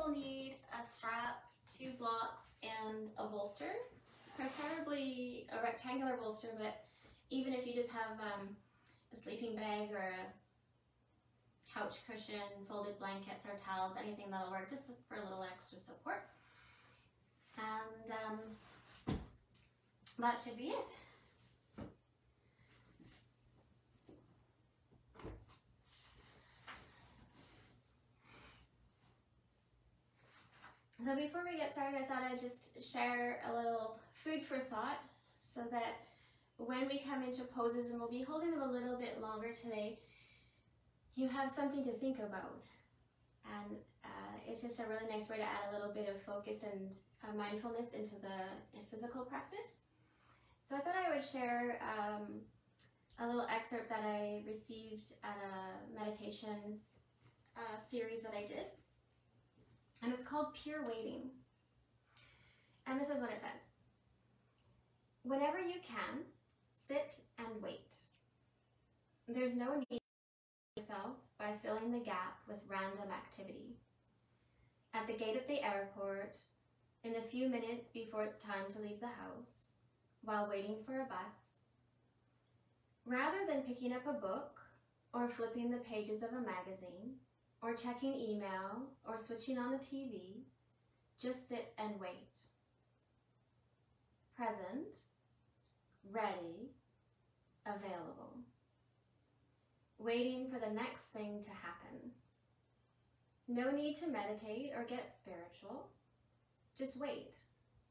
will need a strap, 2 blocks, and a bolster, preferably a rectangular bolster, but even if you just have a sleeping bag or a couch cushion, folded blankets or towels, anything that'll work just for a little extra support. And that should be it. So before we get started, I thought I'd just share a little food for thought so that when we come into poses, and we'll be holding them a little bit longer today, you have something to think about. And it's just a really nice way to add a little bit of focus and mindfulness into the physical practice. So I thought I would share a little excerpt that I received at a meditation series that I did. And it's called Pure Waiting. And this is what it says. Whenever you can, sit and wait. There's no need to yourself by filling the gap with random activity. At the gate at the airport, in the few minutes before it's time to leave the house, while waiting for a bus, rather than picking up a book or flipping the pages of a magazine, or checking email, or switching on the TV, just sit and wait. Present, ready, available. Waiting for the next thing to happen. No need to meditate or get spiritual. Just wait,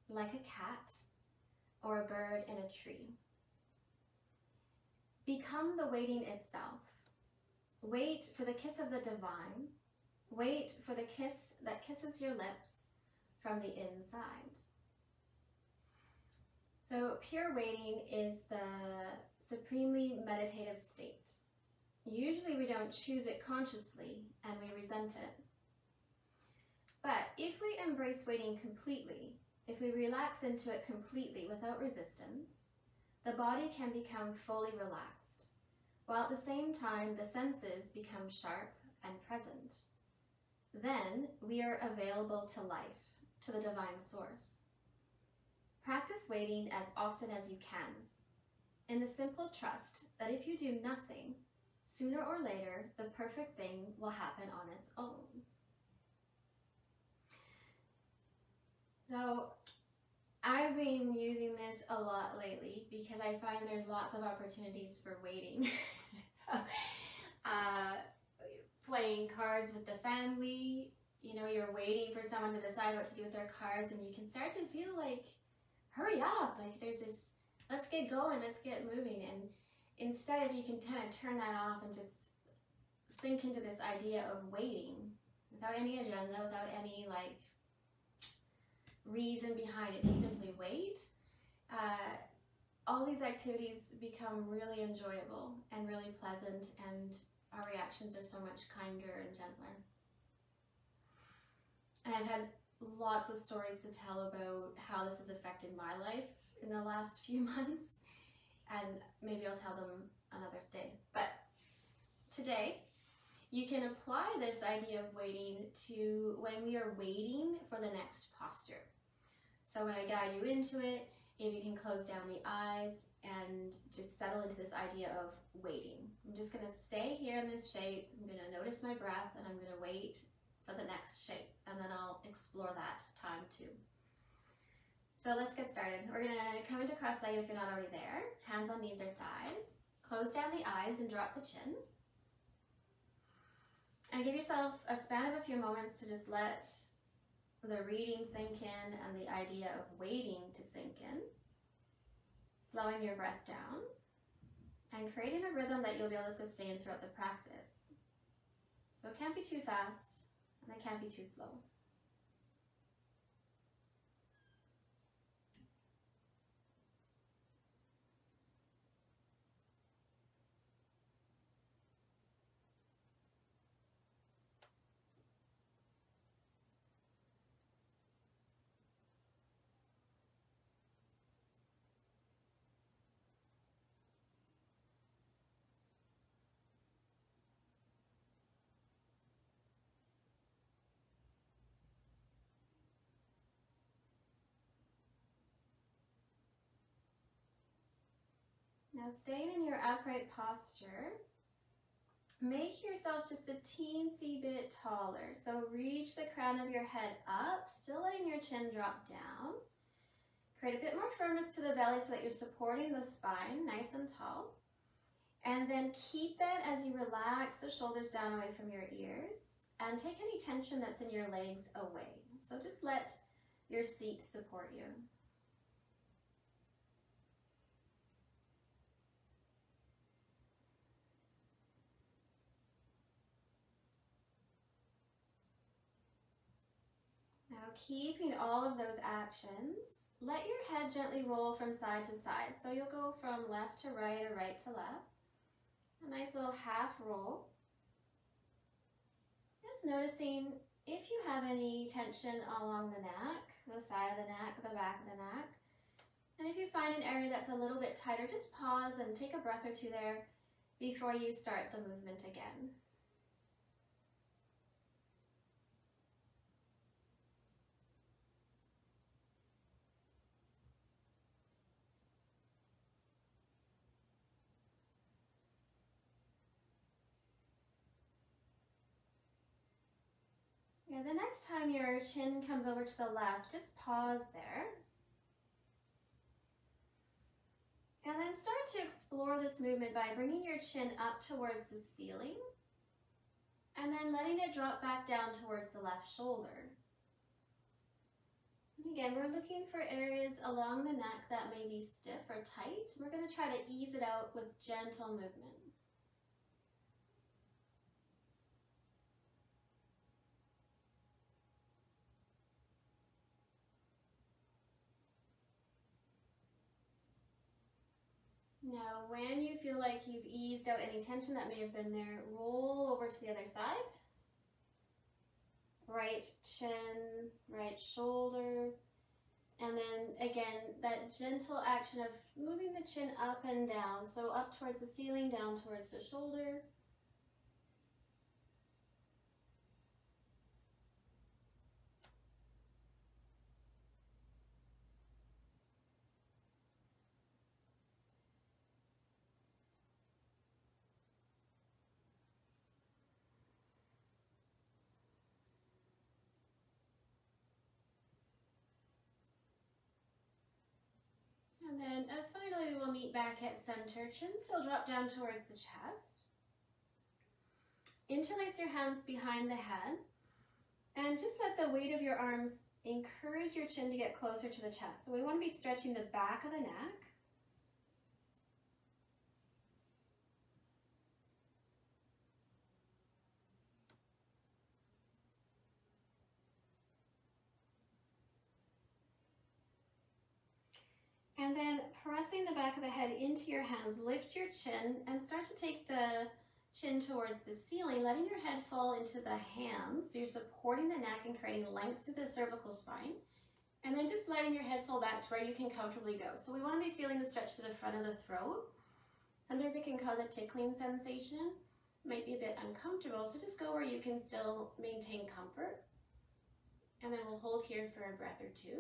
like a cat or a bird in a tree. Become the waiting itself. Wait for the kiss of the divine. Wait for the kiss that kisses your lips from the inside. So pure waiting is the supremely meditative state. Usually we don't choose it consciously and we resent it. But if we embrace waiting completely, if we relax into it completely without resistance, the body can become fully relaxed, while at the same time the senses become sharp and present. Then we are available to life, to the divine source. Practice waiting as often as you can, in the simple trust that if you do nothing, sooner or later the perfect thing will happen on its own. So I've been using this a lot lately because I find there's lots of opportunities for waiting. So, playing cards with the family, you know, you're waiting for someone to decide what to do with their cards, and you can start to feel like, hurry up, like there's this, let's get going, let's get moving. And instead, if you can kind of turn that off and just sink into this idea of waiting without any agenda, without any like reason behind it, just simply wait, all these activities become really enjoyable and really pleasant, and our reactions are so much kinder and gentler. And I've had lots of stories to tell about how this has affected my life in the last few months, and maybe I'll tell them another day. But today, you can apply this idea of waiting to when we are waiting for the next posture. So when I guide you into it, if you can close down the eyes and just settle into this idea of waiting. I'm just going to stay here in this shape. I'm going to notice my breath, and I'm going to wait for the next shape, and then I'll explore that time too. So let's get started. We're going to come into cross-legged if you're not already there. Hands on knees or thighs. Close down the eyes and drop the chin. And give yourself a span of a few moments to just let the reading sink in and the idea of waiting to sink in. Slowing your breath down and creating a rhythm that you'll be able to sustain throughout the practice. So it can't be too fast and it can't be too slow. Now staying in your upright posture, make yourself just a teensy bit taller. So reach the crown of your head up, still letting your chin drop down. Create a bit more firmness to the belly so that you're supporting the spine nice and tall. And then keep that as you relax the shoulders down away from your ears and take any tension that's in your legs away. So just let your seat support you. Now keeping all of those actions, let your head gently roll from side to side. So you'll go from left to right or right to left. A nice little half roll. Just noticing if you have any tension along the neck, the side of the neck, the back of the neck. And if you find an area that's a little bit tighter, just pause and take a breath or two there before you start the movement again. Yeah, the next time your chin comes over to the left, just pause there. And then start to explore this movement by bringing your chin up towards the ceiling and then letting it drop back down towards the left shoulder. And again, we're looking for areas along the neck that may be stiff or tight. We're going to try to ease it out with gentle movement. Now, when you feel like you've eased out any tension that may have been there, roll over to the other side. Right chin, right shoulder. And then again, that gentle action of moving the chin up and down. So up towards the ceiling, down towards the shoulder. And then finally we'll meet back at center. Chin still drop down towards the chest. Interlace your hands behind the head and just let the weight of your arms encourage your chin to get closer to the chest. So we want to be stretching the back of the neck. And then pressing the back of the head into your hands, lift your chin and start to take the chin towards the ceiling, letting your head fall into the hands. So you're supporting the neck and creating length through the cervical spine. And then just letting your head fall back to where you can comfortably go. So we want to be feeling the stretch to the front of the throat. Sometimes it can cause a tickling sensation. It might be a bit uncomfortable, so just go where you can still maintain comfort. And then we'll hold here for a breath or two.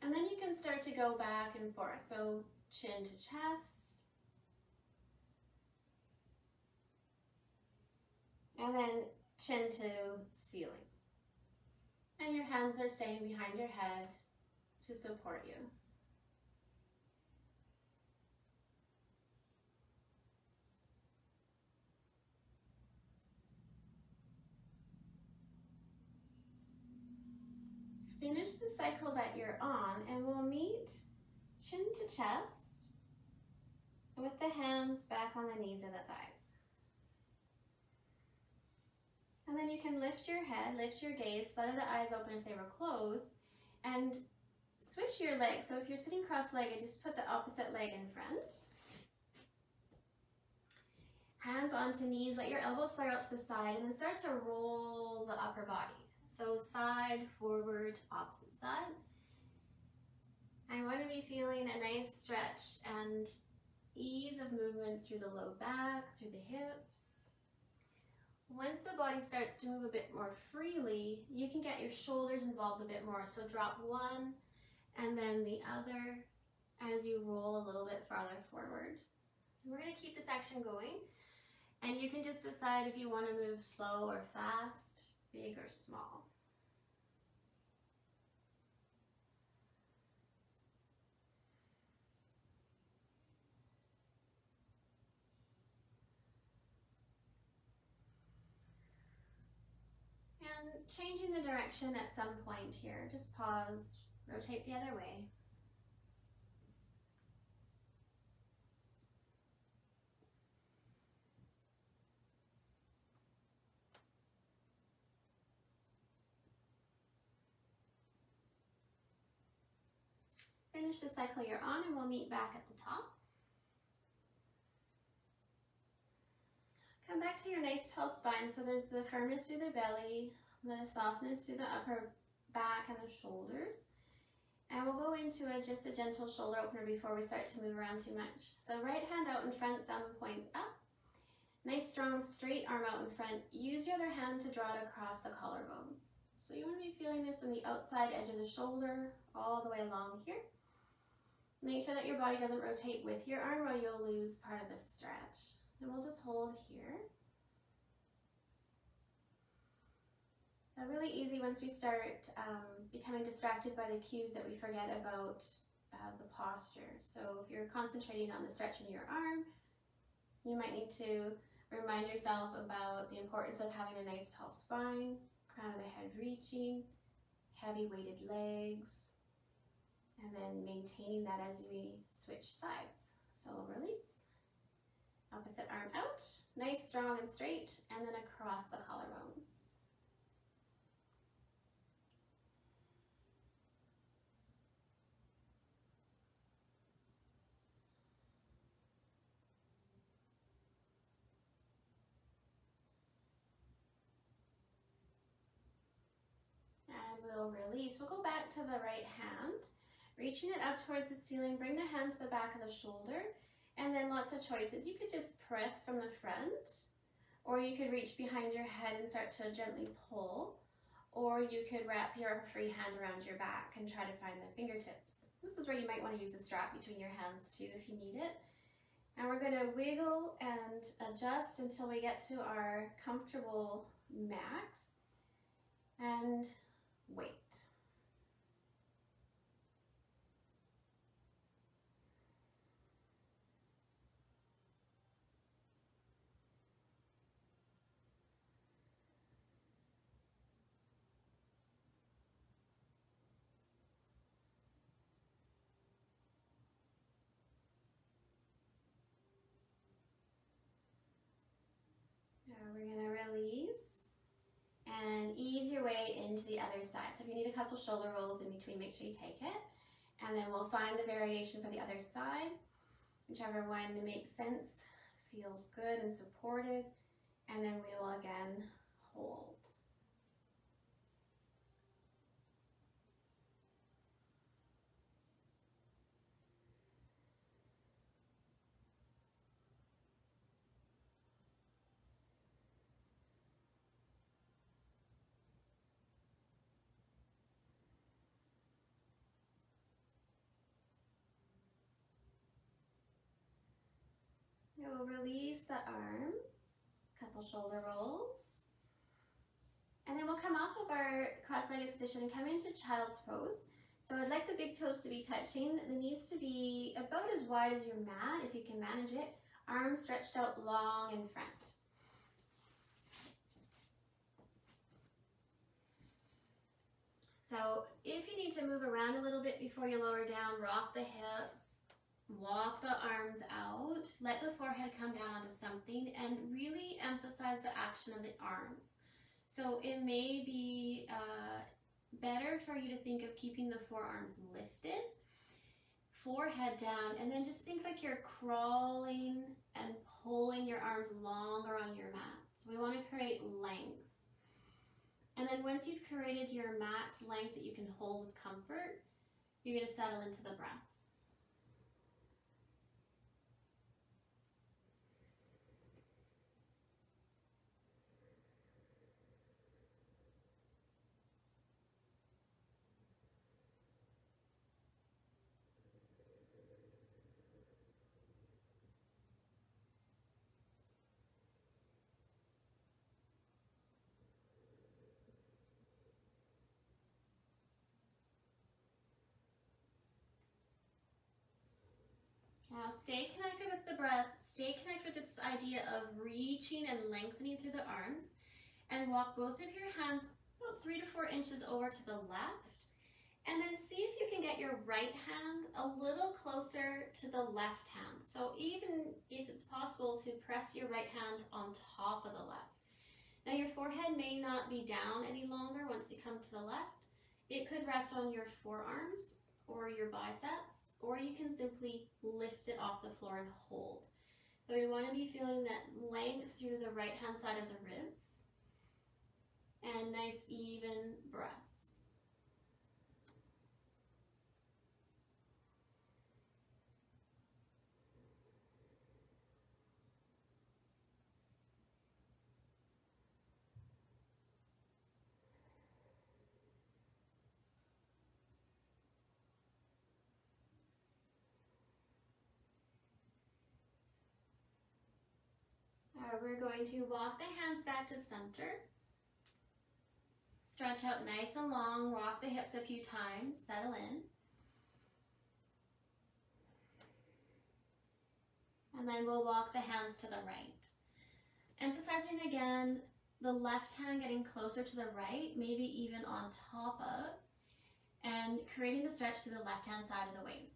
And then you can start to go back and forth. So chin to chest. And then chin to ceiling. And your hands are staying behind your head to support you. Finish the cycle that you're on and we'll meet chin to chest with the hands back on the knees or the thighs. And then you can lift your head, lift your gaze, flutter the eyes open if they were closed, and switch your legs. So if you're sitting cross-legged, just put the opposite leg in front. Hands onto knees, let your elbows flare out to the side, and then start to roll the upper body. So side, forward, opposite side. I want to be feeling a nice stretch and ease of movement through the low back, through the hips. Once the body starts to move a bit more freely, you can get your shoulders involved a bit more. So drop one and then the other as you roll a little bit farther forward. We're going to keep this action going, and you can just decide if you want to move slow or fast, big or small. And changing the direction at some point here, just pause, rotate the other way. Finish the cycle you're on and we'll meet back at the top. Come back to your nice tall spine. So there's the firmness through the belly, the softness through the upper back and the shoulders. And we'll go into just a gentle shoulder opener before we start to move around too much. So right hand out in front, thumb points up. Nice strong straight arm out in front. Use your other hand to draw it across the collarbones. So you want to be feeling this on the outside edge of the shoulder all the way along here. Make sure that your body doesn't rotate with your arm or you'll lose part of the stretch. And we'll just hold here. Really easy once we start becoming distracted by the cues that we forget about the posture. So if you're concentrating on the stretch in your arm, you might need to remind yourself about the importance of having a nice tall spine, crown of the head reaching, heavy weighted legs, and then maintaining that as we switch sides. So release, opposite arm out, nice, strong and straight, and then across the collarbones. And we'll release. We'll go back to the right hand, reaching it up towards the ceiling, bring the hand to the back of the shoulder, and then lots of choices. You could just press from the front, or you could reach behind your head and start to gently pull, or you could wrap your free hand around your back and try to find the fingertips. This is where you might want to use a strap between your hands too if you need it. And we're going to wiggle and adjust until we get to our comfortable max, and wait. We're going to release and ease your way into the other side. So if you need a couple shoulder rolls in between, make sure you take it. And then we'll find the variation for the other side, whichever one makes sense, feels good and supported. And then we will again hold. We'll release the arms, couple shoulder rolls, and then we'll come off of our cross-legged position and come into child's pose. So I'd like the big toes to be touching, the knees to be about as wide as your mat if you can manage it, arms stretched out long in front. So if you need to move around a little bit before you lower down, rock the hips, walk the arms out, let the forehead come down onto something, and really emphasize the action of the arms. So it may be better for you to think of keeping the forearms lifted, forehead down, and then just think like you're crawling and pulling your arms longer on your mat. So we want to create length. And then once you've created your max length that you can hold with comfort, you're going to settle into the breath. stay connected with the breath, stay connected with this idea of reaching and lengthening through the arms, and walk both of your hands about 3 to 4 inches over to the left, and then see if you can get your right hand a little closer to the left hand. So even if it's possible to press your right hand on top of the left. Now your forehead may not be down any longer once you come to the left. It could rest on your forearms or your biceps, or you can simply lift it off the floor and hold. But we want to be feeling that length through the right hand side of the ribs and nice even breaths. We're going to walk the hands back to center. Stretch out nice and long, rock the hips a few times, settle in. And then we'll walk the hands to the right. Emphasizing again, the left hand getting closer to the right, maybe even on top of, and creating the stretch to the left hand side of the waist.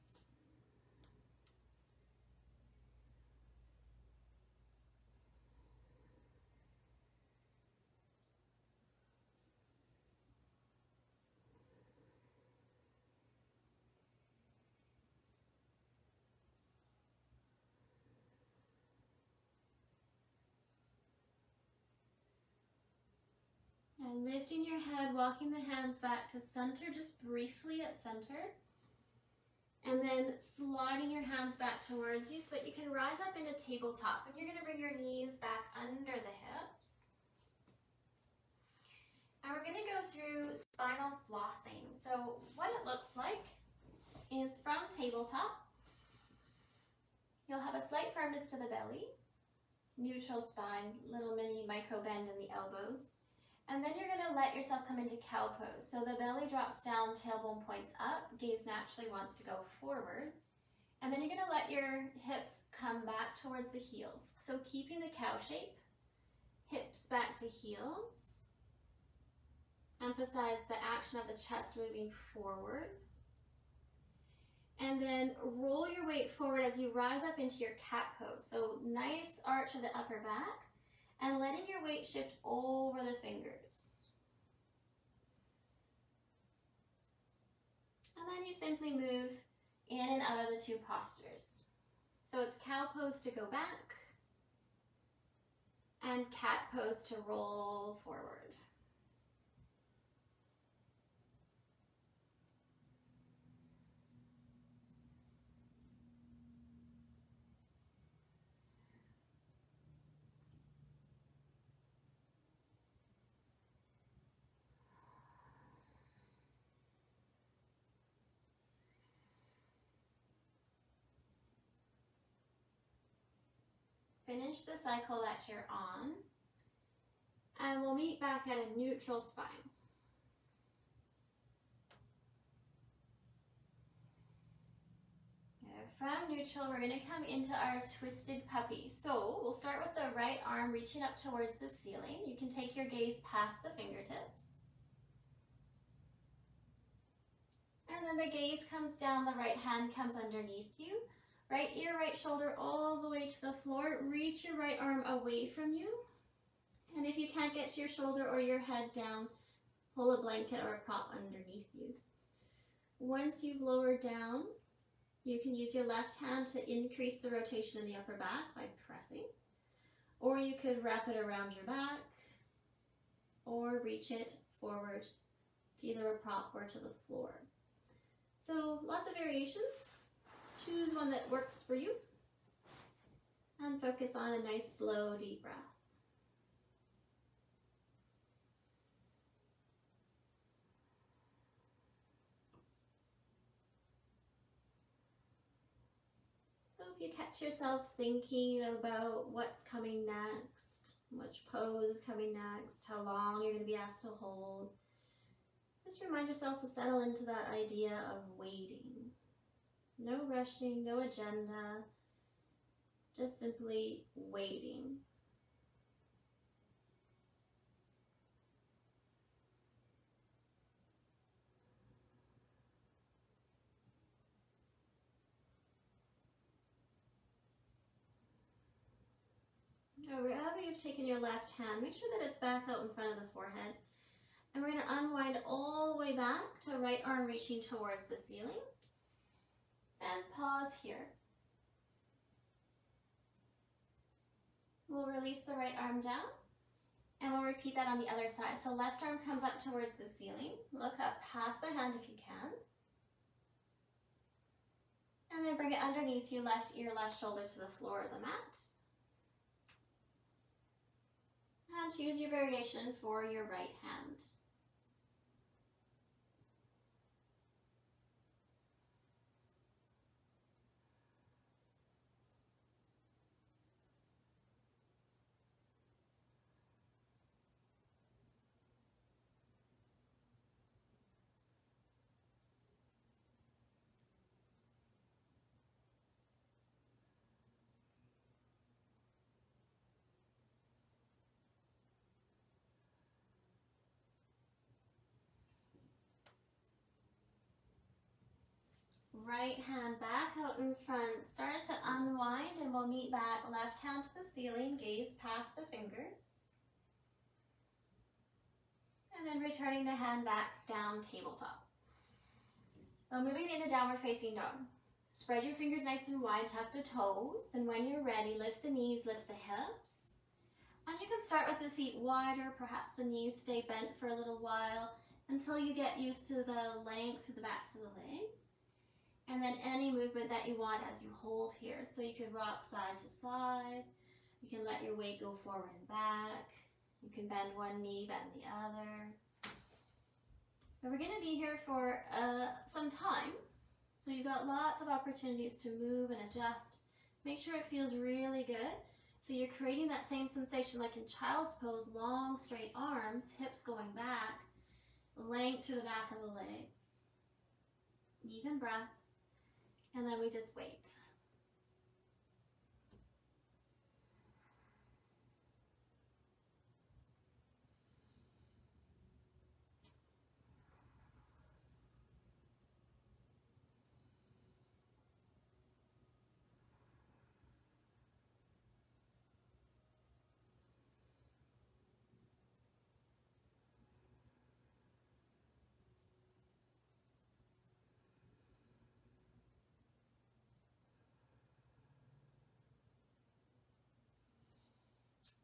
And lifting your head, walking the hands back to center, just briefly at center. And then sliding your hands back towards you so that you can rise up into tabletop. And you're going to bring your knees back under the hips. And we're going to go through spinal flossing. So what it looks like is from tabletop, you'll have a slight firmness to the belly, neutral spine, little mini micro bend in the elbows. And then you're going to let yourself come into cow pose. So the belly drops down, tailbone points up, gaze naturally wants to go forward. And then you're going to let your hips come back towards the heels. So keeping the cow shape, hips back to heels. Emphasize the action of the chest moving forward. And then roll your weight forward as you rise up into your cat pose. So nice arch of the upper back. And letting your weight shift over the fingers. And then you simply move in and out of the two postures. So it's cow pose to go back and cat pose to roll forward. Finish the cycle that you're on, and we'll meet back at a neutral spine. From neutral, we're going to come into our twisted puppy. So we'll start with the right arm reaching up towards the ceiling. You can take your gaze past the fingertips. And then the gaze comes down, the right hand comes underneath you. Right ear, right shoulder, all the way to the floor. Reach your right arm away from you. And if you can't get to your shoulder or your head down, pull a blanket or a prop underneath you. Once you've lowered down, you can use your left hand to increase the rotation in the upper back by pressing. Or you could wrap it around your back or reach it forward to either a prop or to the floor. So lots of variations. Choose one that works for you and focus on a nice, slow, deep breath. So if you catch yourself thinking about what's coming next, which pose is coming next, how long you're going to be asked to hold, just remind yourself to settle into that idea of waiting. No rushing, no agenda, just simply waiting. Wherever you've taken your left hand, make sure that it's back out in front of the forehead. And we're going to unwind all the way back to right arm reaching towards the ceiling. And pause here. We'll release the right arm down. And we'll repeat that on the other side. So left arm comes up towards the ceiling. Look up past the hand if you can. And then bring it underneath your left ear, left shoulder to the floor of the mat. And choose your variation for your right hand. Right hand back out in front. Start to unwind and we'll meet back. Left hand to the ceiling, gaze past the fingers. And then returning the hand back down, tabletop. Now moving into downward facing dog. Spread your fingers nice and wide, tuck the toes, and when you're ready, lift the knees, lift the hips. And you can start with the feet wider, perhaps the knees stay bent for a little while until you get used to the length of the backs of the legs. And then any movement that you want as you hold here. So you can rock side to side. You can let your weight go forward and back. You can bend one knee, bend the other. And we're going to be here for some time. So you've got lots of opportunities to move and adjust. Make sure it feels really good. So you're creating that same sensation like in child's pose, long straight arms, hips going back, length through the back of the legs. Even breath. And then we just wait.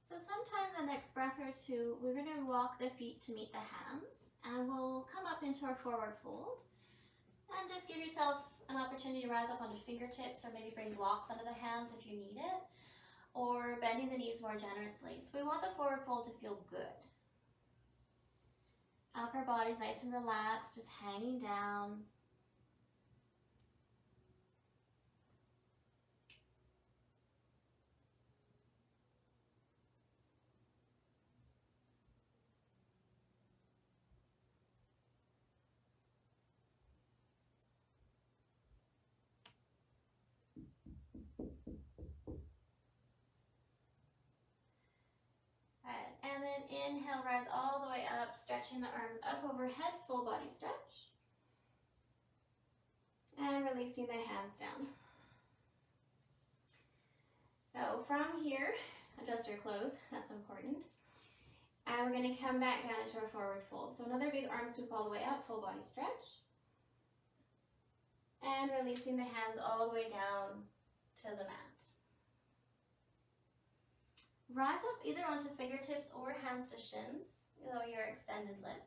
So sometime the next breath or two, we're going to walk the feet to meet the hands, and we'll come up into our forward fold. And just give yourself an opportunity to rise up onto fingertips, or maybe bring blocks under the hands if you need it, or bending the knees more generously. So we want the forward fold to feel good. Upper body's nice and relaxed, just hanging down. And then inhale, rise all the way up, stretching the arms up overhead, full body stretch. And releasing the hands down. So from here, adjust your clothes, that's important. And we're going to come back down into our forward fold. So another big arm sweep all the way up, full body stretch. And releasing the hands all the way down to the mat. Rise up either onto fingertips or hands to shins, below your extended lip.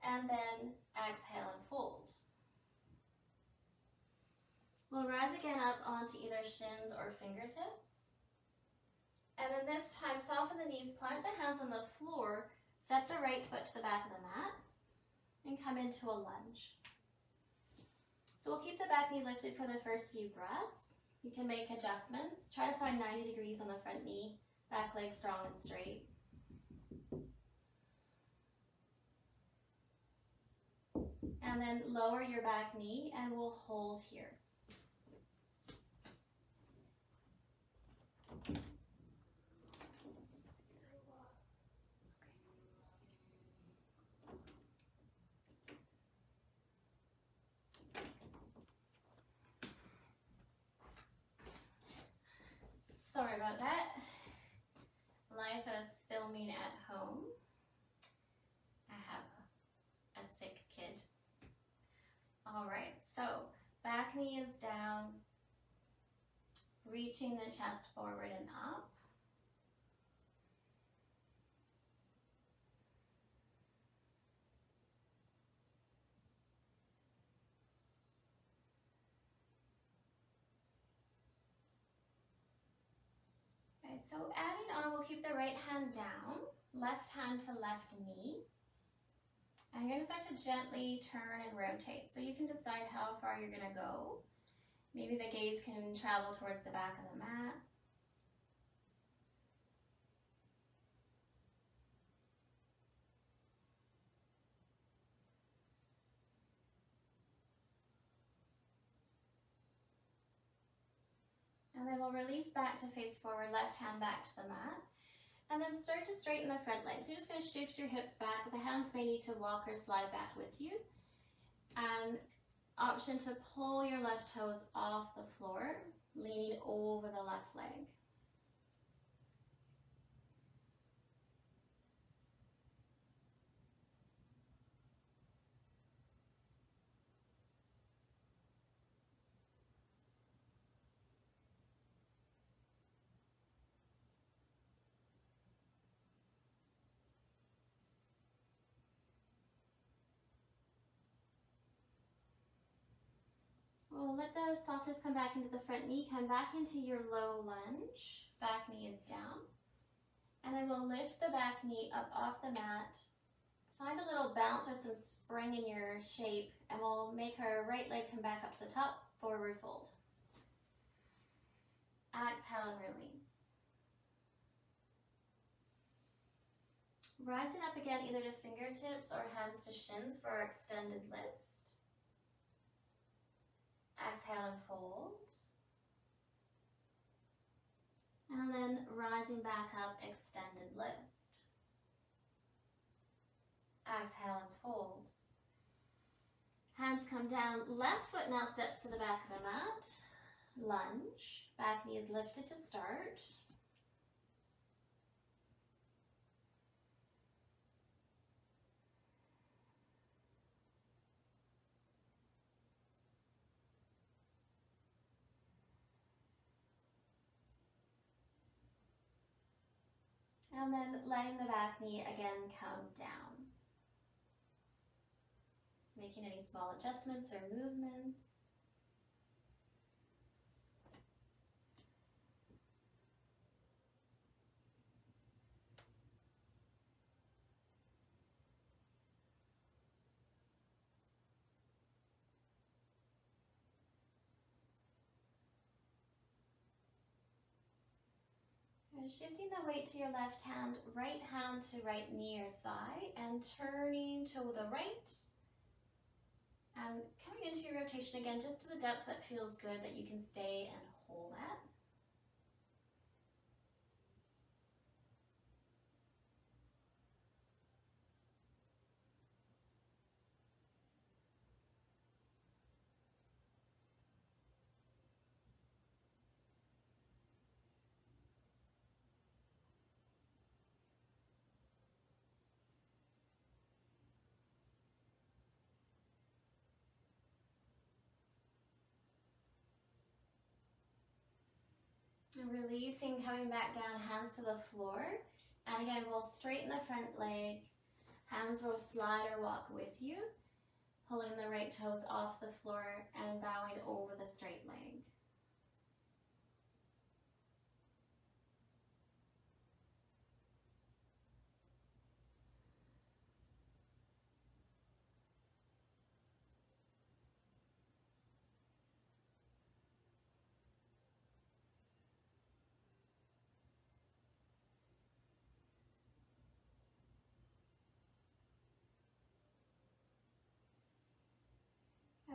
And then exhale and fold. We'll rise again up onto either shins or fingertips. And then this time, soften the knees, plant the hands on the floor, step the right foot to the back of the mat, and come into a lunge. So we'll keep the back knee lifted for the first few breaths. You can make adjustments. Try to find 90 degrees on the front knee, back leg strong and straight. And then lower your back knee and we'll hold here. Sorry about that. Life of filming at home. I have a sick kid. All right, so back knee is down, reaching the chest forward and up. Okay, so adding on, we'll keep the right hand down, left hand to left knee. And you're gonna start to gently turn and rotate. So you can decide how far you're gonna go. Maybe the gaze can travel towards the back of the mat. And then we'll release back to face forward, left hand back to the mat. And then start to straighten the front legs. You're just going to shift your hips back. The hands may need to walk or slide back with you. And option to pull your left toes off the floor, leaning over the left leg. We'll let the softness come back into the front knee, come back into your low lunge. Back knee is down. And then we'll lift the back knee up off the mat. Find a little bounce or some spring in your shape, and we'll make our right leg come back up to the top, forward fold. Exhale and release. Rising up again, either to fingertips or hands to shins for our extended lift. Exhale and fold. And then rising back up, extended lift. Exhale and fold. Hands come down, left foot now steps to the back of the mat. Lunge, back knee is lifted to start. And then letting the back knee again come down. Making any small adjustments or movements. Shifting the weight to your left hand to right knee or thigh, and turning to the right. And coming into your rotation again, just to the depth that feels good, that you can stay and hold at. And releasing, coming back down, hands to the floor. And again, we'll straighten the front leg. Hands will slide or walk with you, pulling the right toes off the floor and bowing over the straight leg.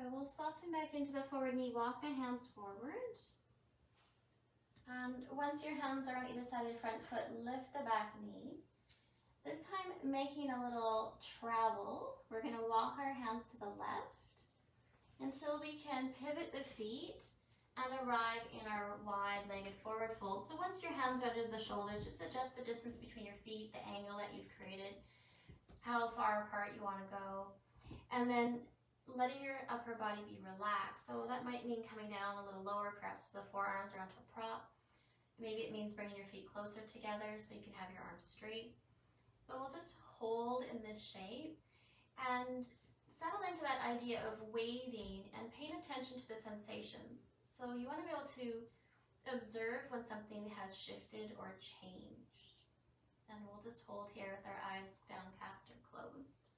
We'll soften back into the forward knee, walk the hands forward. And once your hands are on either side of the front foot, lift the back knee. This time making a little travel. We're going to walk our hands to the left until we can pivot the feet and arrive in our wide-legged forward fold. So once your hands are under the shoulders, just adjust the distance between your feet, the angle that you've created, how far apart you want to go, and then letting your upper body be relaxed. So that might mean coming down a little lower, perhaps the forearms are onto a prop. Maybe it means bringing your feet closer together so you can have your arms straight. But we'll just hold in this shape and settle into that idea of waiting and paying attention to the sensations. So you want to be able to observe when something has shifted or changed. And we'll just hold here with our eyes downcast or closed.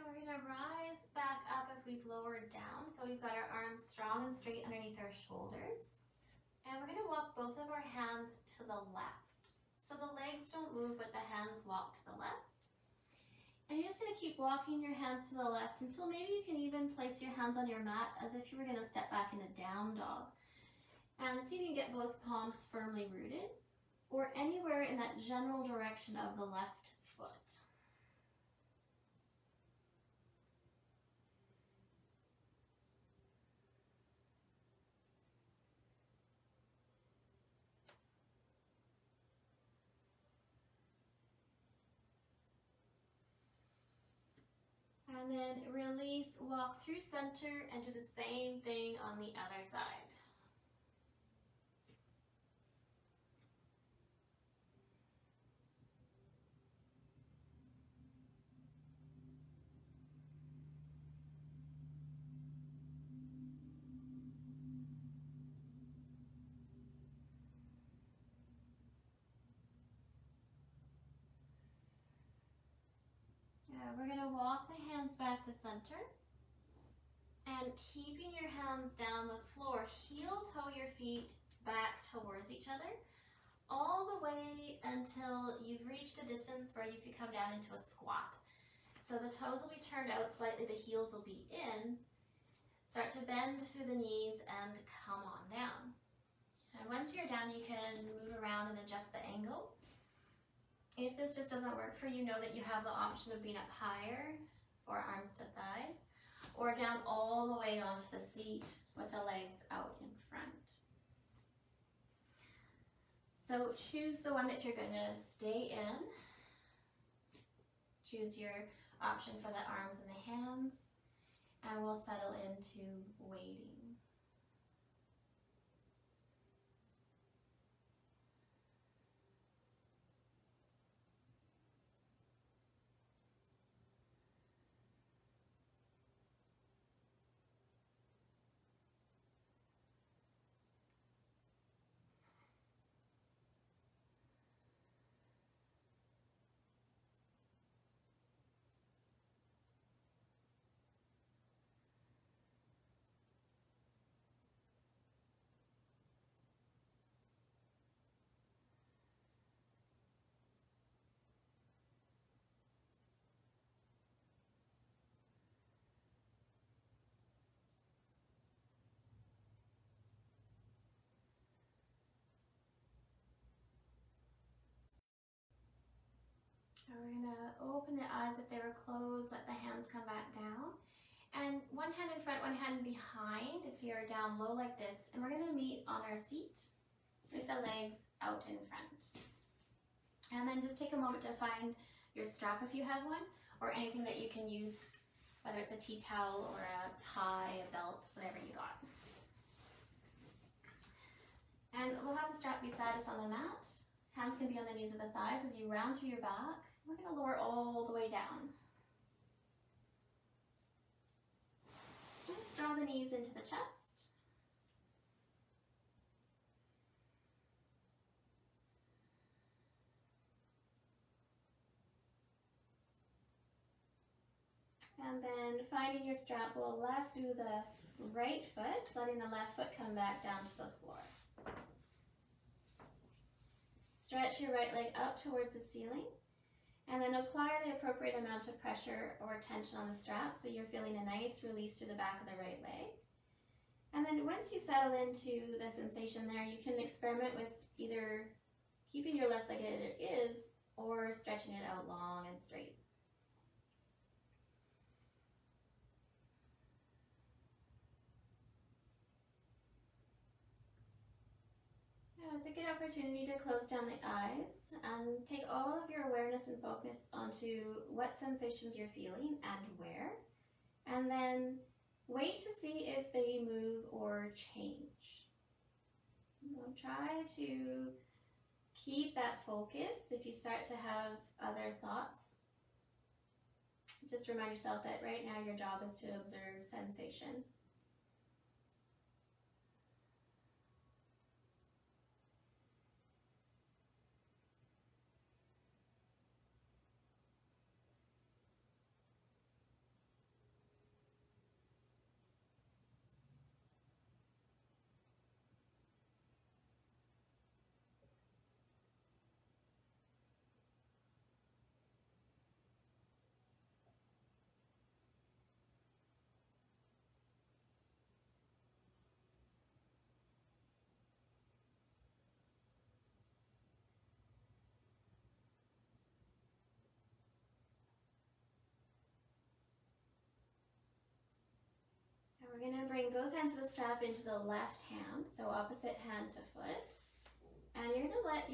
And we're going to rise back up if we've lowered down. So we've got our arms strong and straight underneath our shoulders. And we're going to walk both of our hands to the left. So the legs don't move, but the hands walk to the left. And you're just going to keep walking your hands to the left until maybe you can even place your hands on your mat as if you were going to step back into down dog. And see if you can get both palms firmly rooted or anywhere in that general direction of the left foot. And then release, walk through center, and do the same thing on the other side. We're going to walk the hands back to center and keeping your hands down the floor, heel toe your feet back towards each other all the way until you've reached a distance where you could come down into a squat. So the toes will be turned out slightly, the heels will be in. Start to bend through the knees and come on down. And once you're down, you can move around and adjust the angle. If this just doesn't work for you, know that you have the option of being up higher, forearms to thighs, or down all the way onto the seat with the legs out in front. So choose the one that you're going to stay in. Choose your option for the arms and the hands, and we'll settle into waiting. We're going to open the eyes if they were closed, let the hands come back down. And one hand in front, one hand behind if you're down low like this. And we're going to meet on our seat with the legs out in front. And then just take a moment to find your strap if you have one, or anything that you can use, whether it's a tea towel or a tie, a belt, whatever you got. And we'll have the strap beside us on the mat. Hands can be on the knees of the thighs as you round through your back. We're going to lower all the way down. Let's draw the knees into the chest. And then finding your strap, we'll lasso the right foot, letting the left foot come back down to the floor. Stretch your right leg up towards the ceiling, and then apply the appropriate amount of pressure or tension on the strap so you're feeling a nice release through the back of the right leg. And then once you settle into the sensation there, you can experiment with either keeping your left leg as it is or stretching it out long and straight. It's a good opportunity to close down the eyes and take all of your awareness and focus onto what sensations you're feeling and where, and then wait to see if they move or change. Try to keep that focus. If you start to have other thoughts, just remind yourself that right now your job is to observe sensation. We're going to bring both hands of the strap into the left hand, so opposite hand to foot. And you're going to let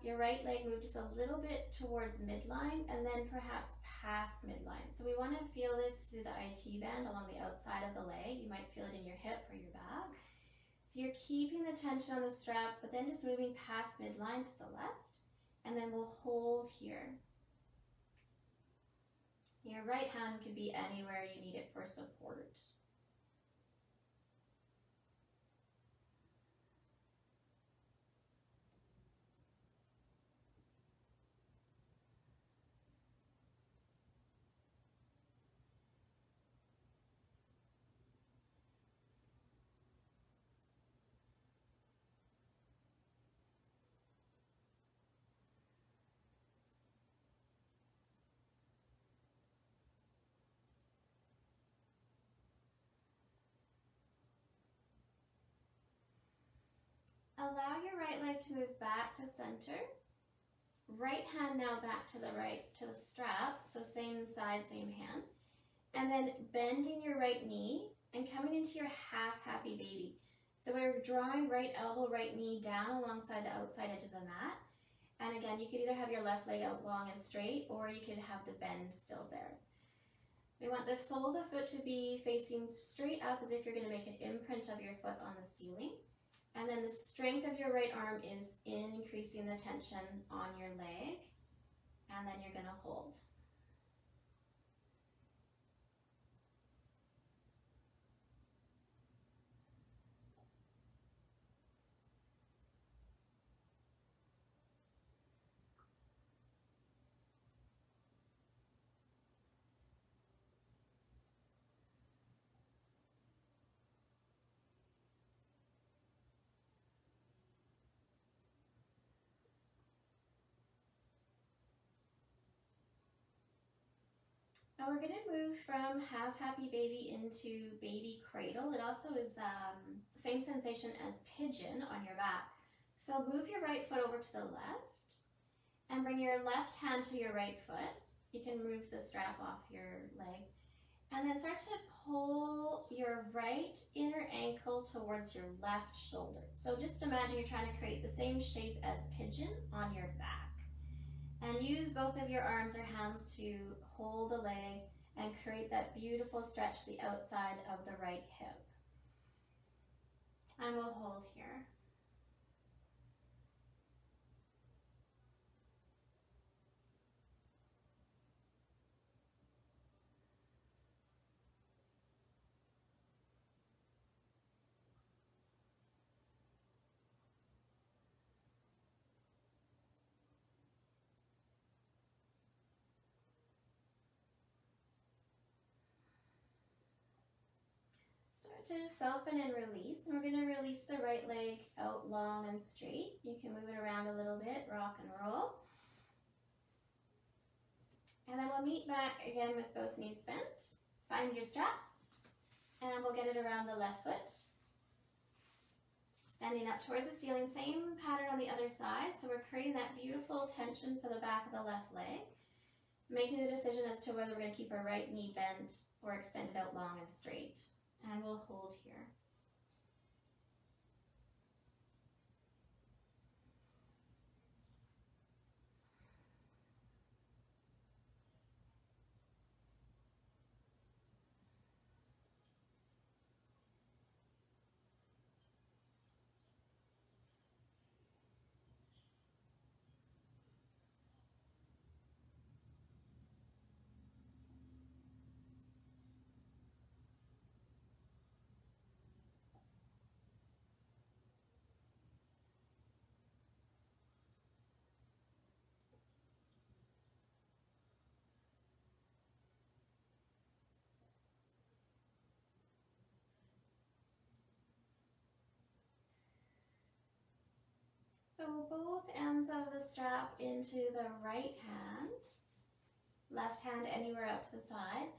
your right leg move just a little bit towards midline and then perhaps past midline. So we want to feel this through the IT band along the outside of the leg. You might feel it in your hip or your back. So you're keeping the tension on the strap, but then just moving past midline to the left, and then we'll hold here. Your right hand could be anywhere you need it for support. Allow your right leg to move back to center. Right hand now back to the right, to the strap, so same side, same hand. And then bending your right knee and coming into your half happy baby. So we're drawing right elbow, right knee down alongside the outside edge of the mat. And again, you could either have your left leg out long and straight, or you could have the bend still there. We want the sole of the foot to be facing straight up as if you're going to make an imprint of your foot on the ceiling. And then the strength of your right arm is increasing the tension on your leg, and then you're going to hold. Now we're going to move from half happy baby into baby cradle. It also is same sensation as pigeon on your back. So move your right foot over to the left and bring your left hand to your right foot. You can move the strap off your leg. And then start to pull your right inner ankle towards your left shoulder. So just imagine you're trying to create the same shape as pigeon on your back. And use both of your arms or hands to hold a leg and create that beautiful stretch to the outside of the right hip. And we'll hold here. Start to soften and release. And we're going to release the right leg out long and straight. You can move it around a little bit, rock and roll. And then we'll meet back again with both knees bent. Find your strap. And we'll get it around the left foot. Standing up towards the ceiling, same pattern on the other side. So we're creating that beautiful tension for the back of the left leg. Making the decision as to whether we're going to keep our right knee bent or extend it out long and straight. And we'll hold here. So both ends of the strap into the right hand, left hand anywhere out to the side.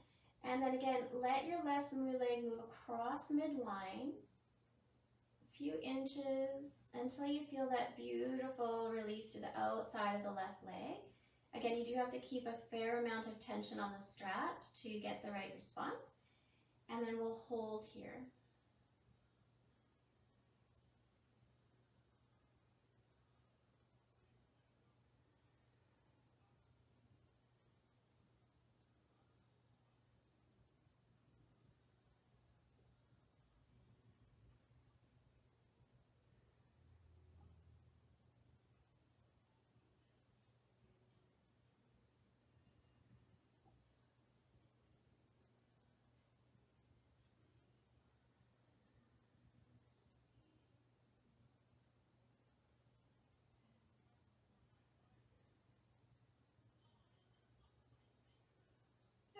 And then again, let your left leg move across midline, a few inches until you feel that beautiful release to the outside of the left leg. Again, you do have to keep a fair amount of tension on the strap to get the right response. And then we'll hold here.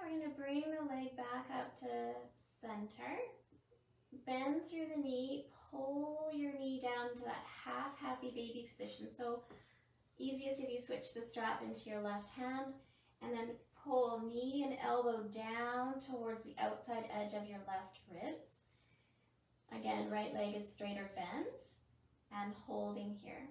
We're going to bring the leg back up to center. Bend through the knee, pull your knee down to that half happy baby position. So easiest if you switch the strap into your left hand, and then pull knee and elbow down towards the outside edge of your left ribs. Again, right leg is straight or bent, and holding here.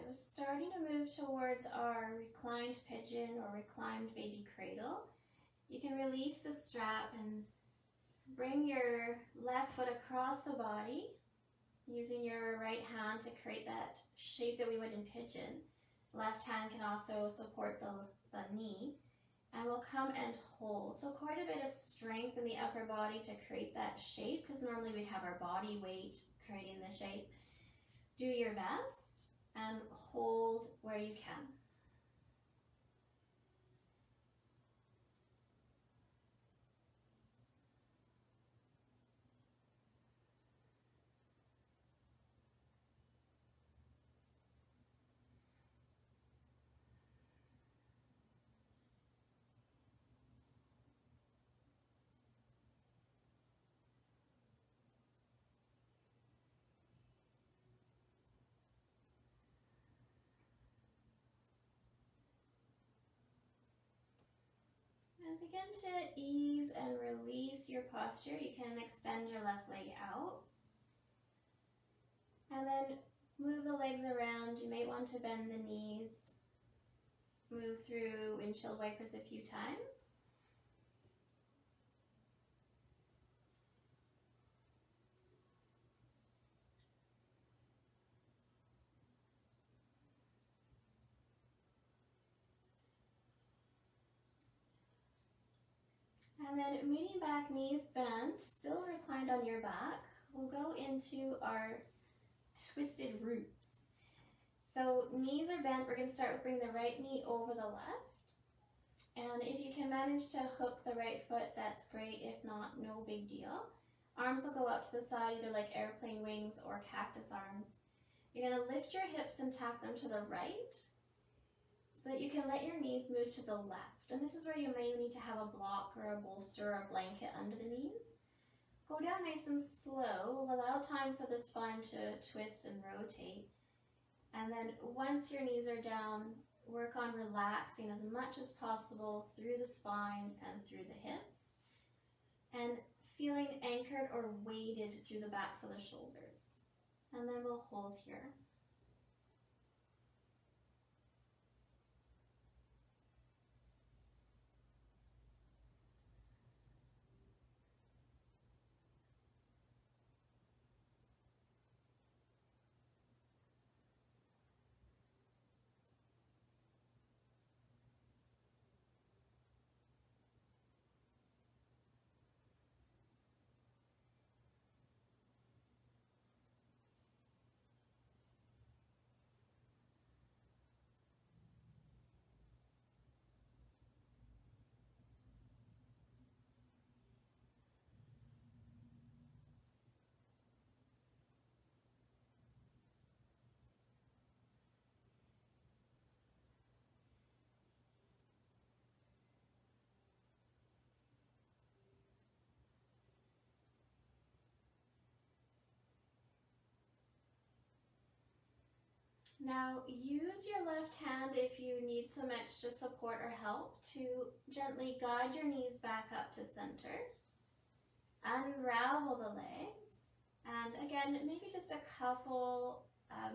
We're starting to move towards our reclined pigeon or reclined baby cradle. You can release the strap and bring your left foot across the body, using your right hand to create that shape that we would in pigeon. Left hand can also support the knee. And we'll come and hold. So quite a bit of strength in the upper body to create that shape, because normally we'd have our body weight creating the shape. Do your best and hold where you can. And begin to ease and release your posture. You can extend your left leg out. And then move the legs around. You may want to bend the knees. Move through windshield wipers a few times. And then leaning back, knees bent, still reclined on your back, we'll go into our twisted roots. So knees are bent, we're going to start with bringing the right knee over the left. And if you can manage to hook the right foot, that's great. If not, no big deal. Arms will go out to the side, either like airplane wings or cactus arms. You're going to lift your hips and tap them to the right so that you can let your knees move to the left. And this is where you may need to have a block or a bolster or a blanket under the knees. Go down nice and slow. Allow time for the spine to twist and rotate. And then once your knees are down, work on relaxing as much as possible through the spine and through the hips. And feeling anchored or weighted through the backs of the shoulders. And then we'll hold here. Now use your left hand if you need some extra support or help to gently guide your knees back up to center. Unravel the legs. And again, maybe just a couple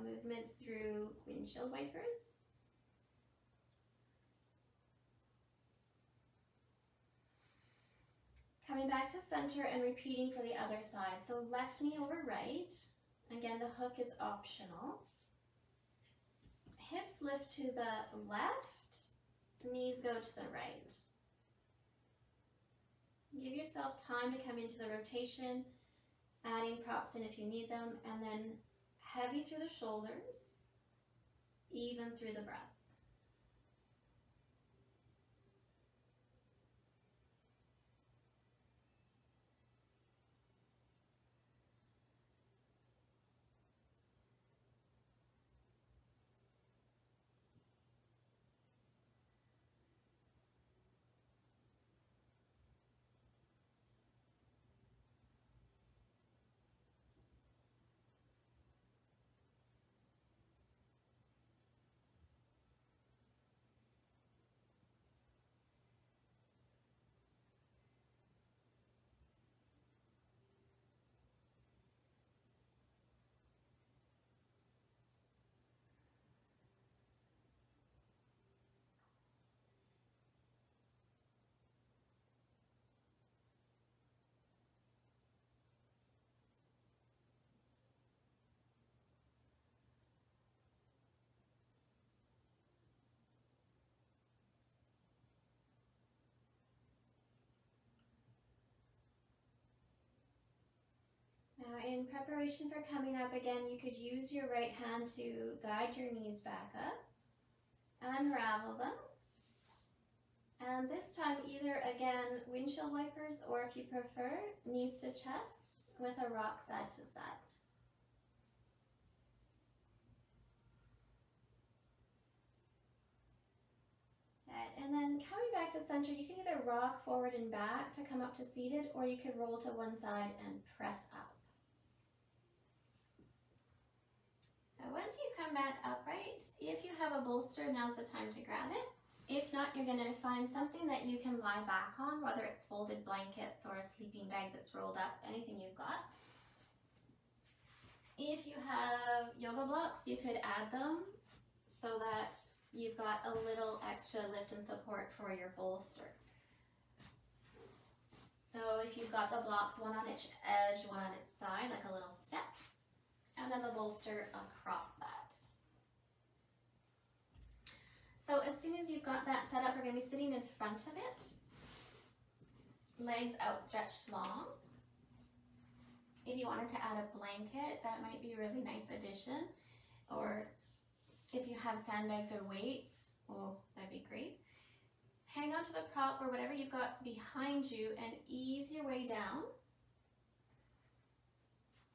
movements through windshield wipers. Coming back to center and repeating for the other side. So left knee over right. Again, the hook is optional. Hips lift to the left, knees go to the right. Give yourself time to come into the rotation, adding props in if you need them, and then heavy through the shoulders, even through the breath. Now in preparation for coming up again, you could use your right hand to guide your knees back up, unravel them, and this time either again windshield wipers or if you prefer knees to chest with a rock side to side. Good. And then coming back to center, you can either rock forward and back to come up to seated, or you could roll to one side and press up. Now once you come back upright, if you have a bolster, now's the time to grab it. If not, you're going to find something that you can lie back on, whether it's folded blankets or a sleeping bag that's rolled up, anything you've got. If you have yoga blocks, you could add them so that you've got a little extra lift and support for your bolster. So if you've got the blocks, one on each edge, one on its side, like a little step, and then the bolster across that. So as soon as you've got that set up, we're going to be sitting in front of it, legs outstretched long. If you wanted to add a blanket, that might be a really nice addition. Or if you have sandbags or weights, oh, that'd be great. Hang on to the prop or whatever you've got behind you and ease your way down.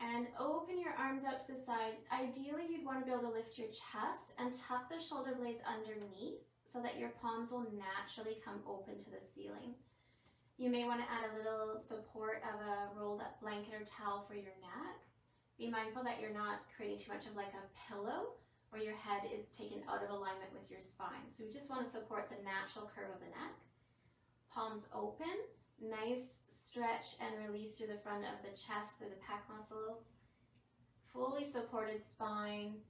And open your arms out to the side. Ideally, you'd want to be able to lift your chest and tuck the shoulder blades underneath so that your palms will naturally come open to the ceiling. You may want to add a little support of a rolled up blanket or towel for your neck. Be mindful that you're not creating too much of like a pillow where your head is taken out of alignment with your spine. So we just want to support the natural curve of the neck. Palms open, nice stretch and release through the front of the chest, through the pec muscles. Fully supported spine,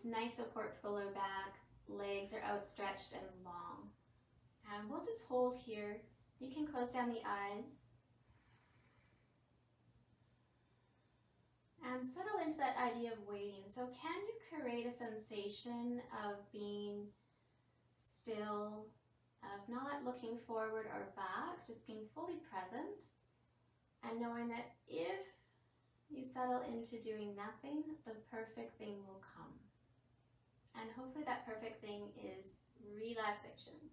nice support for the low back, legs are outstretched and long. And we'll just hold here. You can close down the eyes. And settle into that idea of waiting. So can you create a sensation of being still, of not looking forward or back, just being fully present, and knowing that if you settle into doing nothing, the perfect thing will come. And hopefully that perfect thing is relaxation.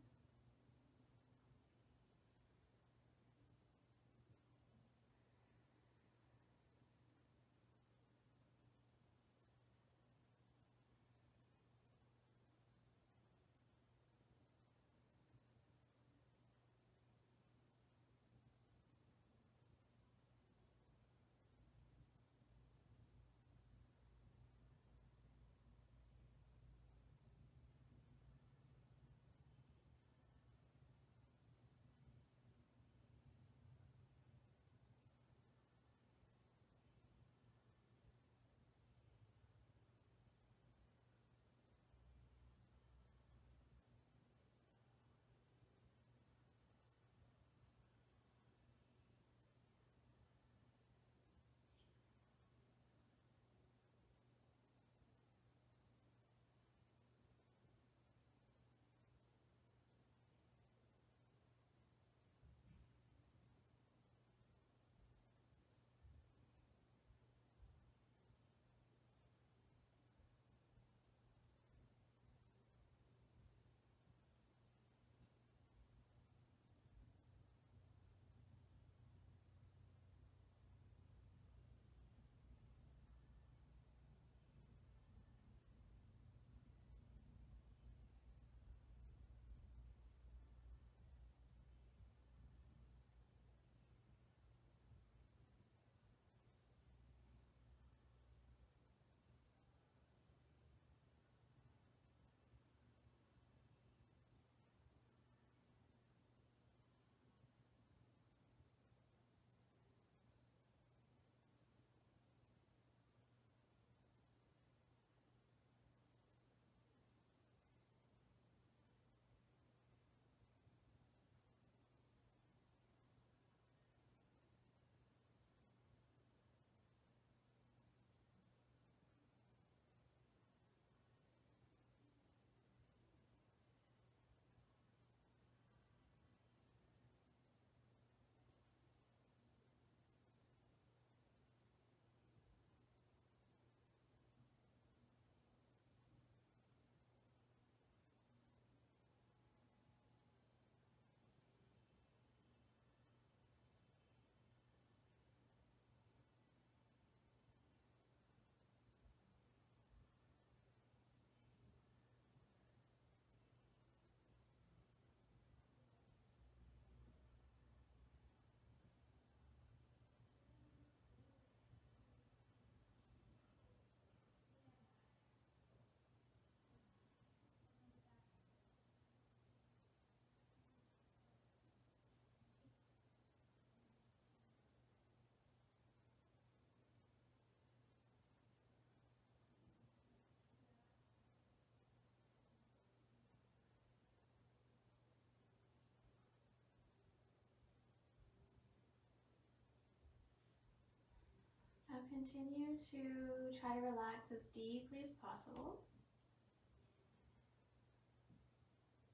Continue to try to relax as deeply as possible.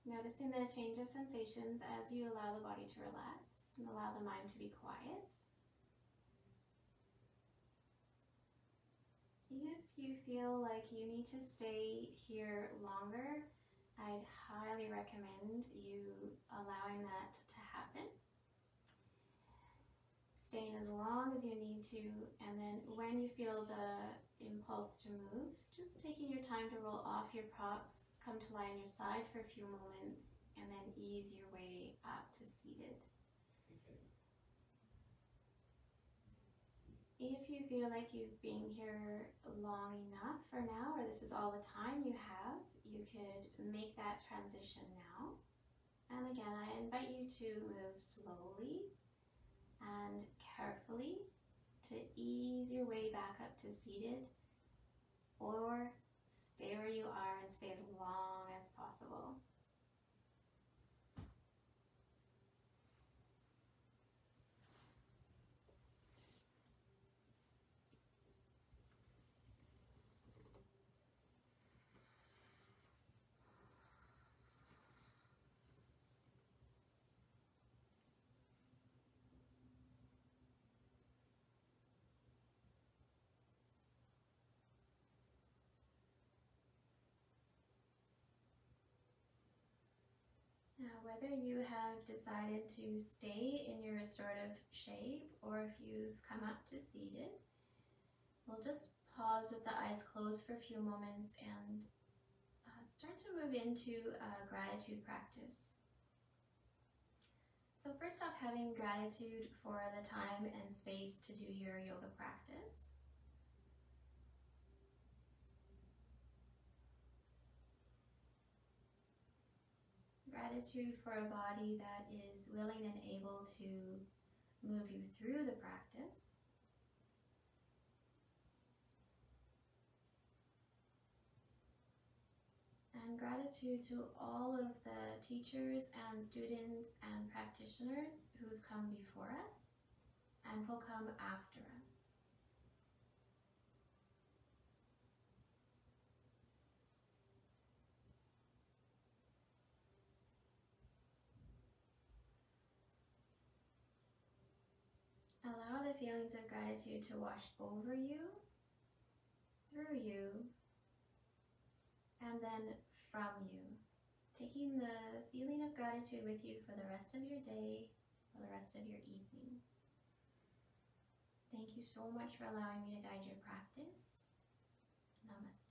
Noticing the change of sensations as you allow the body to relax and allow the mind to be quiet. If you feel like you need to stay here longer, I'd highly recommend you allowing that to happen. Staying as long as you need to, and then when you feel the impulse to move, just taking your time to roll off your props, come to lie on your side for a few moments, and then ease your way up to seated. If you feel like you've been here long enough for now, or this is all the time you have, you could make that transition now. And again, I invite you to move slowly and carefully to ease your way back up to seated, or stay where you are and stay as long as possible. Now, whether you have decided to stay in your restorative shape or if you've come up to seated, we'll just pause with the eyes closed for a few moments and start to move into a gratitude practice. So first off, having gratitude for the time and space to do your yoga practice. Gratitude for a body that is willing and able to move you through the practice. And gratitude to all of the teachers and students and practitioners who have come before us and will come after us. Allow the feelings of gratitude to wash over you, through you, and then from you. Taking the feeling of gratitude with you for the rest of your day, for the rest of your evening. Thank you so much for allowing me to guide your practice. Namaste.